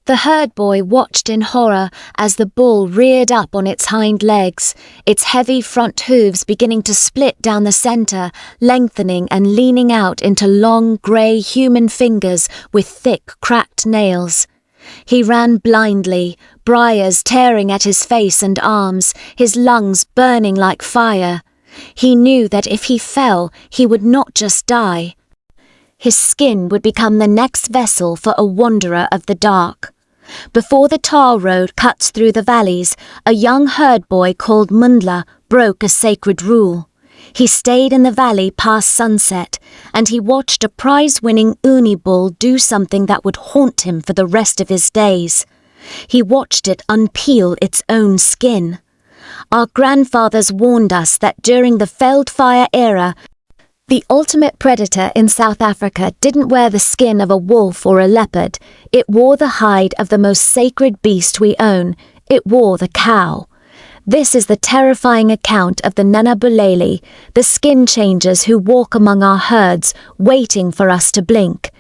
The herd boy watched in horror as the bull reared up on its hind legs, its heavy front hooves beginning to split down the center, lengthening and leaning out into long, grey human fingers with thick, cracked nails. He ran blindly, briars tearing at his face and arms, his lungs burning like fire. He knew that if he fell, he would not just die. His skin would become the next vessel for a wanderer of the dark. Before the tar road cuts through the valleys, a young herd boy called Mundla broke a sacred rule. He stayed in the valley past sunset, and he watched a prize-winning uni bull do something that would haunt him for the rest of his days. He watched it unpeel its own skin. Our grandfathers warned us that during the Feldfire era, the ultimate predator in South Africa didn't wear the skin of a wolf or a leopard. It wore the hide of the most sacred beast we own. It wore the cow. This is the terrifying account of the Nana-Bulele, the skin changers who walk among our herds, waiting for us to blink.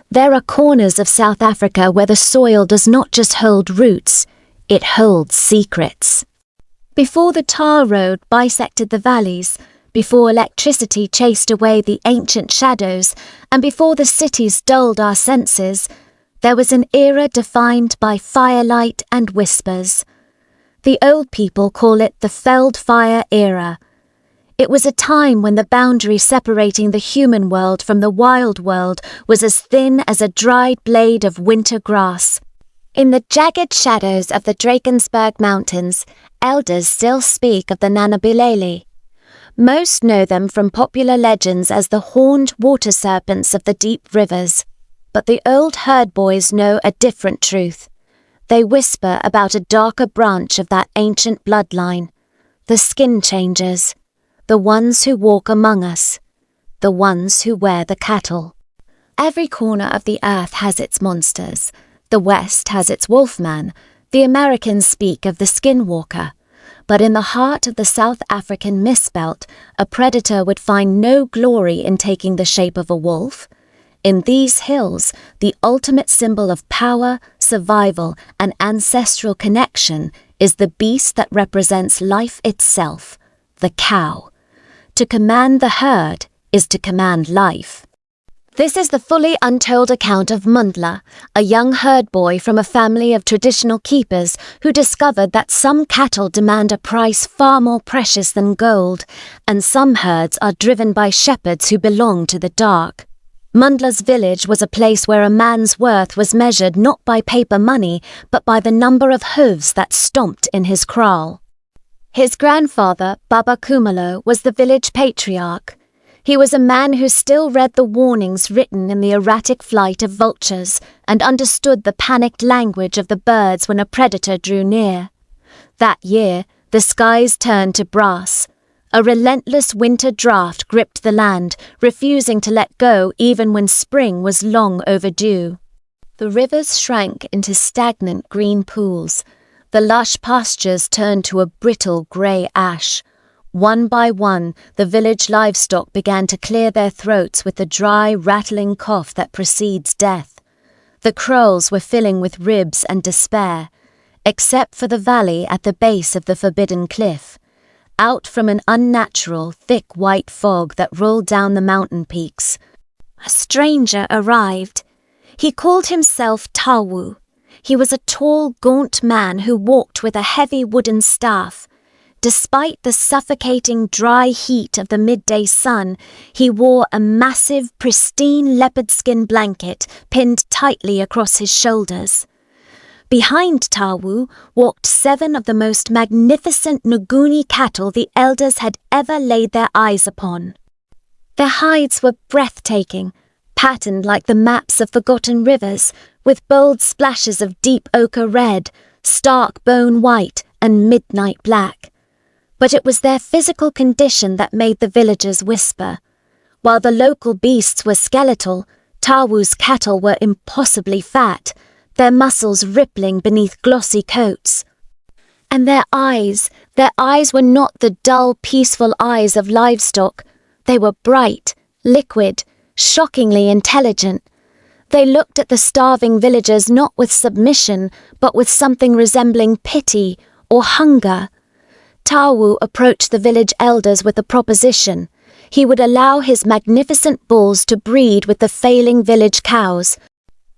There are corners of South Africa where the soil does not just hold roots, it holds secrets. Before the tar road bisected the valleys, before electricity chased away the ancient shadows, and before the cities dulled our senses, there was an era defined by firelight and whispers. The old people call it the Feldfire era. It was a time when the boundary separating the human world from the wild world was as thin as a dried blade of winter grass. In the jagged shadows of the Drakensberg Mountains, elders still speak of the Nana-Bulele. Most know them from popular legends as the horned water serpents of the deep rivers, but the old herd boys know a different truth. They whisper about a darker branch of that ancient bloodline, the skin changers, the ones who walk among us, the ones who wear the cattle. Every corner of the earth has its monsters. The West has its wolfman. The Americans speak of the skinwalker. But in the heart of the South African Mistbelt, a predator would find no glory in taking the shape of a wolf. In these hills, the ultimate symbol of power, survival, and ancestral connection is the beast that represents life itself, the cow. To command the herd is to command life. This is the fully untold account of Mundla, a young herd boy from a family of traditional keepers who discovered that some cattle demand a price far more precious than gold, and some herds are driven by shepherds who belong to the dark. Mundla's village was a place where a man's worth was measured not by paper money, but by the number of hooves that stomped in his kraal. His grandfather, Baba Kumalo, was the village patriarch. He was a man who still read the warnings written in the erratic flight of vultures and understood the panicked language of the birds when a predator drew near. That year, the skies turned to brass. A relentless winter draft gripped the land, refusing to let go even when spring was long overdue. The rivers shrank into stagnant green pools. The lush pastures turned to a brittle grey ash. One by one, the village livestock began to clear their throats with the dry, rattling cough that precedes death. The kraals were filling with ribs and despair, except for the valley at the base of the forbidden cliff. Out from an unnatural, thick white fog that rolled down the mountain peaks, a stranger arrived. He called himself Tawu. He was a tall, gaunt man who walked with a heavy wooden staff. Despite the suffocating dry heat of the midday sun, he wore a massive, pristine leopard skin blanket pinned tightly across his shoulders. Behind Tawu walked 7 of the most magnificent Nguni cattle the elders had ever laid their eyes upon. Their hides were breathtaking, patterned like the maps of forgotten rivers, with bold splashes of deep ochre red, stark bone white, and midnight black. But it was their physical condition that made the villagers whisper. While the local beasts were skeletal, Tawu's cattle were impossibly fat, their muscles rippling beneath glossy coats. And their eyes were not the dull, peaceful eyes of livestock. They were bright, liquid, shockingly intelligent. They looked at the starving villagers not with submission, but with something resembling pity or hunger. Tawu approached the village elders with a proposition. He would allow his magnificent bulls to breed with the failing village cows,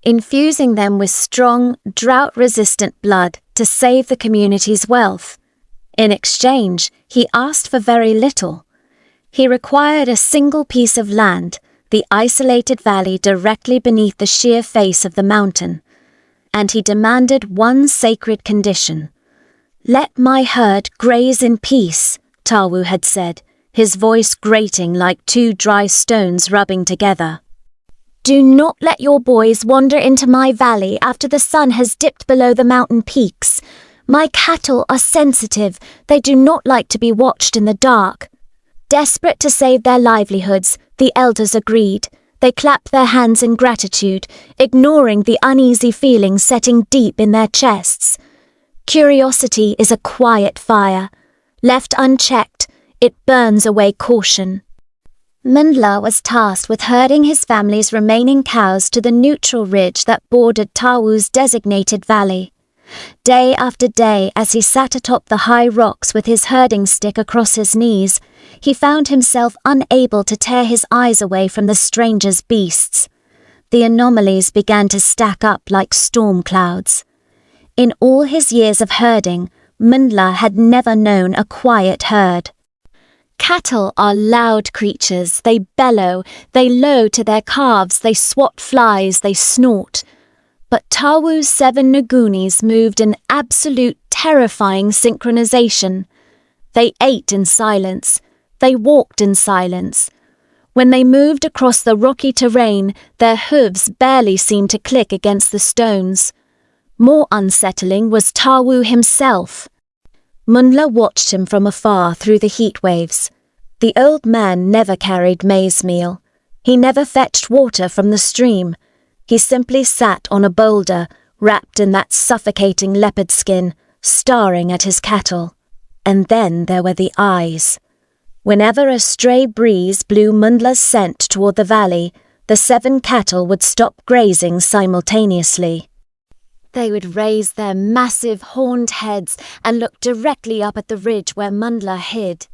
infusing them with strong, drought-resistant blood to save the community's wealth. In exchange, he asked for very little. He required a single piece of land, the isolated valley directly beneath the sheer face of the mountain, and he demanded one sacred condition. "Let my herd graze in peace," Tawu had said, his voice grating like two dry stones rubbing together. "Do not let your boys wander into my valley after the sun has dipped below the mountain peaks. My cattle are sensitive, they do not like to be watched in the dark." Desperate to save their livelihoods, the elders agreed. They clapped their hands in gratitude, ignoring the uneasy feeling setting deep in their chests. Curiosity is a quiet fire. Left unchecked, it burns away caution. Mundla was tasked with herding his family's remaining cows to the neutral ridge that bordered Tawu's designated valley. Day after day, as he sat atop the high rocks with his herding stick across his knees, he found himself unable to tear his eyes away from the stranger's beasts. The anomalies began to stack up like storm clouds. In all his years of herding, Mundla had never known a quiet herd. Cattle are loud creatures. They bellow, they low to their calves, they swat flies, they snort. But Tawu's 7 Ngunis moved in absolute terrifying synchronization. They ate in silence. They walked in silence. When they moved across the rocky terrain, their hooves barely seemed to click against the stones. More unsettling was Tawu himself. Mundla watched him from afar through the heat waves. The old man never carried maize meal. He never fetched water from the stream. He simply sat on a boulder, wrapped in that suffocating leopard skin, staring at his cattle. And then there were the eyes. Whenever a stray breeze blew Mundla's scent toward the valley, the 7 cattle would stop grazing simultaneously. They would raise their massive horned heads and look directly up at the ridge where Mundla hid.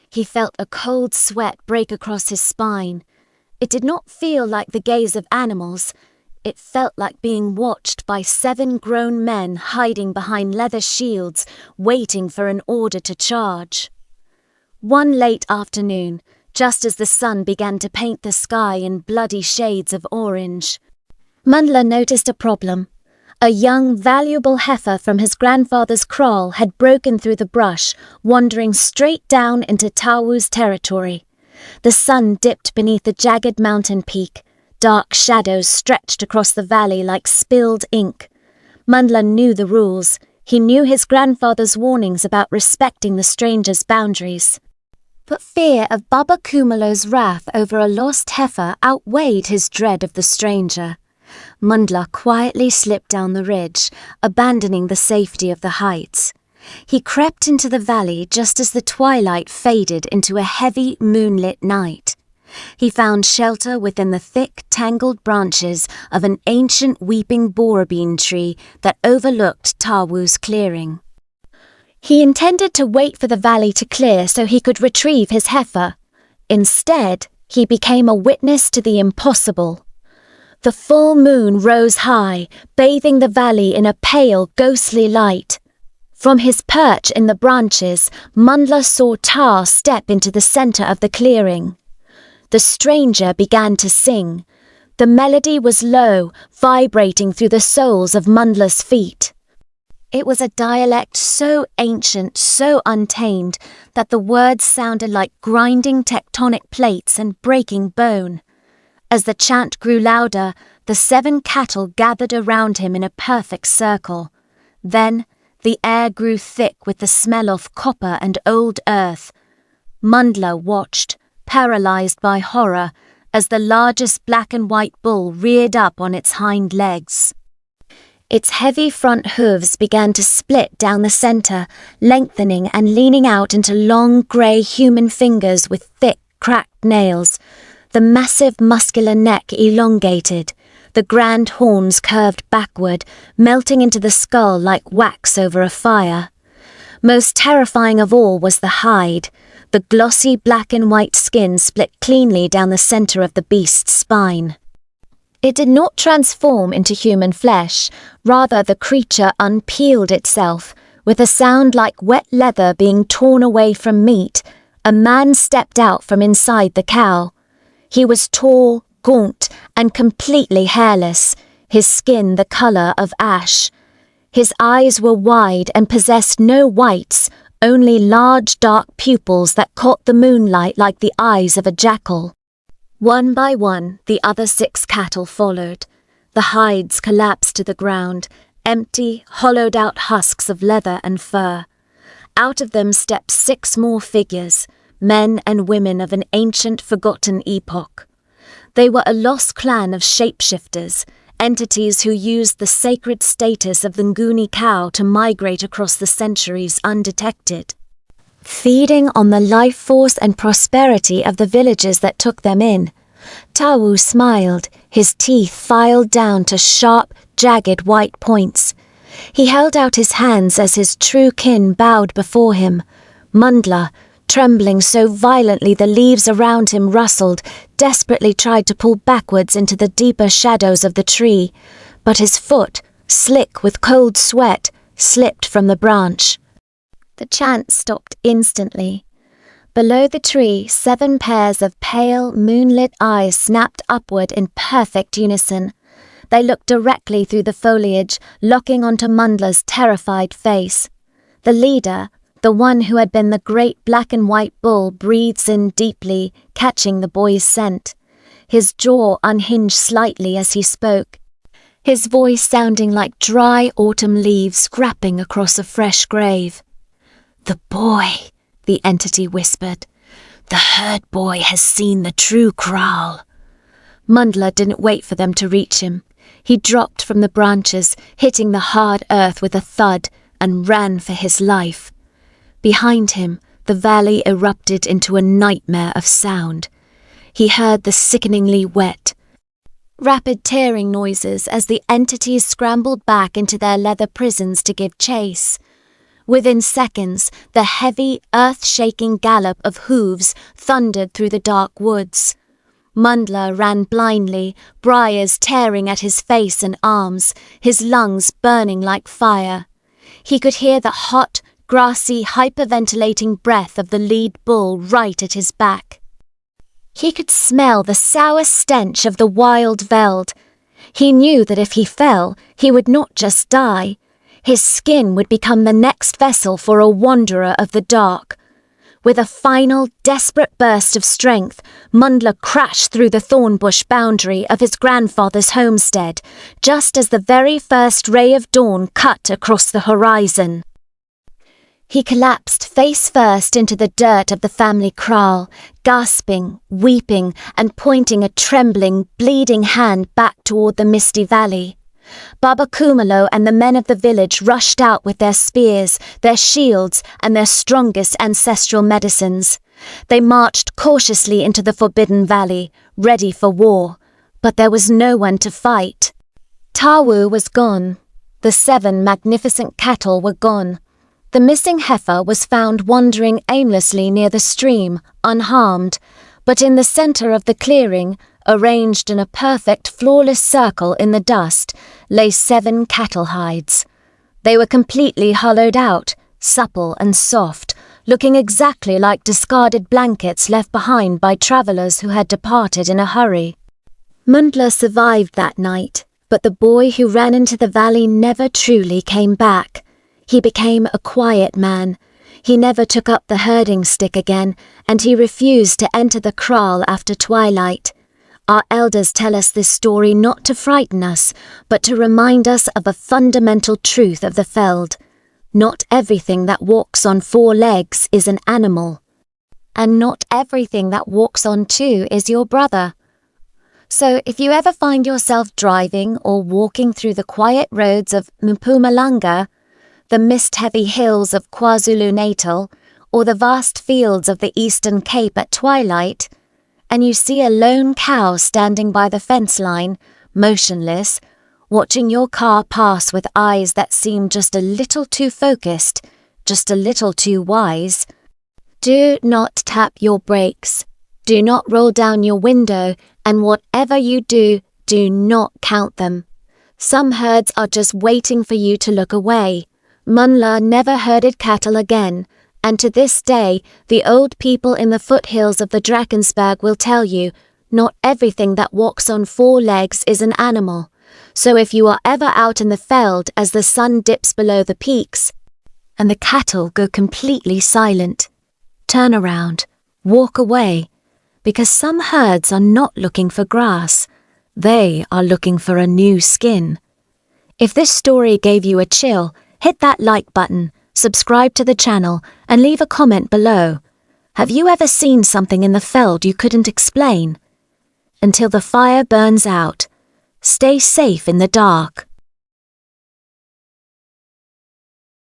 He felt a cold sweat break across his spine. It did not feel like the gaze of animals. It felt like being watched by 7 grown men hiding behind leather shields, waiting for an order to charge. One late afternoon, just as the sun began to paint the sky in bloody shades of orange, Mundla noticed a problem. A young, valuable heifer from his grandfather's kraal had broken through the brush, wandering straight down into Tawu's territory. The sun dipped beneath the jagged mountain peak. Dark shadows stretched across the valley like spilled ink. Mundla knew the rules. He knew his grandfather's warnings about respecting the stranger's boundaries. But fear of Baba Kumalo's wrath over a lost heifer outweighed his dread of the stranger. Mundla quietly slipped down the ridge, abandoning the safety of the heights. He crept into the valley just as the twilight faded into a heavy moonlit night. He found shelter within the thick, tangled branches of an ancient weeping boorabeen tree that overlooked Tawu's clearing. He intended to wait for the valley to clear so he could retrieve his heifer. Instead, he became a witness to the impossible. The full moon rose high, bathing the valley in a pale, ghostly light. From his perch in the branches, Mundla saw Tar step into the center of the clearing. The stranger began to sing. The melody was low, vibrating through the soles of Mundla's feet. It was a dialect so ancient, so untamed, that the words sounded like grinding tectonic plates and breaking bone. As the chant grew louder, the 7 cattle gathered around him in a perfect circle. Then, the air grew thick with the smell of copper and old earth. Mundla watched, paralyzed by horror, as the largest black and white bull reared up on its hind legs. Its heavy front hooves began to split down the center, lengthening and leaning out into long grey human fingers with thick, cracked nails. The massive muscular neck elongated. The grand horns curved backward, melting into the skull like wax over a fire. Most terrifying of all was the hide. The glossy black and white skin split cleanly down the center of the beast's spine. It did not transform into human flesh, rather the creature unpeeled itself. With a sound like wet leather being torn away from meat, a man stepped out from inside the cow. He was tall, gaunt, and completely hairless, his skin the color of ash. His eyes were wide and possessed no whites, only large dark pupils that caught the moonlight like the eyes of a jackal. One by one, the other 6 cattle followed. The hides collapsed to the ground, empty, hollowed-out husks of leather and fur. Out of them stepped 6 more figures, men and women of an ancient, forgotten epoch. They were a lost clan of shapeshifters, entities who used the sacred status of the Nguni cow to migrate across the centuries undetected. Feeding on the life force and prosperity of the villages that took them in, Tawu smiled, his teeth filed down to sharp, jagged white points. He held out his hands as his true kin bowed before him. Mundla, trembling so violently the leaves around him rustled, desperately tried to pull backwards into the deeper shadows of the tree, but his foot, slick with cold sweat, slipped from the branch. The chant stopped instantly. Below the tree, 7 pairs of pale, moonlit eyes snapped upward in perfect unison. They looked directly through the foliage, locking onto Mundla's terrified face. The leader, the one who had been the great black and white bull, breathes in deeply, catching the boy's scent. His jaw unhinged slightly as he spoke, his voice sounding like dry autumn leaves scrapping across a fresh grave. "The boy," the entity whispered. "The herd boy has seen the true kraal." Mundla didn't wait for them to reach him. He dropped from the branches, hitting the hard earth with a thud, and ran for his life. Behind him, the valley erupted into a nightmare of sound. He heard the sickeningly wet, rapid tearing noises as the entities scrambled back into their leather prisons to give chase. Within seconds, the heavy, earth-shaking gallop of hooves thundered through the dark woods. Mundla ran blindly, briars tearing at his face and arms, his lungs burning like fire. He could hear the hot, grassy, hyperventilating breath of the lead bull right at his back. He could smell the sour stench of the wild veld. He knew that if he fell, he would not just die. His skin would become the next vessel for a wanderer of the dark. With a final, desperate burst of strength, Mundla crashed through the thornbush boundary of his grandfather's homestead, just as the very first ray of dawn cut across the horizon. He collapsed face first into the dirt of the family kraal, gasping, weeping, and pointing a trembling, bleeding hand back toward the misty valley. Baba Kumalo and the men of the village rushed out with their spears, their shields, and their strongest ancestral medicines. They marched cautiously into the forbidden valley, ready for war, but there was no one to fight. Tawu was gone. The 7 magnificent cattle were gone. The missing heifer was found wandering aimlessly near the stream, unharmed, but in the center of the clearing, arranged in a perfect, flawless circle in the dust, lay 7 cattle hides. They were completely hollowed out, supple and soft, looking exactly like discarded blankets left behind by travelers who had departed in a hurry. Mundla survived that night, but the boy who ran into the valley never truly came back. He became a quiet man. He never took up the herding stick again, and he refused to enter the kraal after twilight. Our elders tell us this story not to frighten us, but to remind us of a fundamental truth of the veld. Not everything that walks on 4 legs is an animal. And not everything that walks on 2 is your brother. So if you ever find yourself driving or walking through the quiet roads of Mpumalanga, the mist-heavy hills of KwaZulu-Natal, or the vast fields of the Eastern Cape at twilight, and you see a lone cow standing by the fence line, motionless, watching your car pass with eyes that seem just a little too focused, just a little too wise. Do not tap your brakes. Do not roll down your window, and whatever you do, do not count them. Some herds are just waiting for you to look away. Munla never herded cattle again, and to this day, the old people in the foothills of the Drakensberg will tell you, not everything that walks on 4 legs is an animal. So if you are ever out in the veld as the sun dips below the peaks, and the cattle go completely silent, turn around, walk away, because some herds are not looking for grass. They are looking for a new skin. If this story gave you a chill, hit that like button, subscribe to the channel, and leave a comment below. Have you ever seen something in the veld you couldn't explain? Until the fire burns out, stay safe in the dark.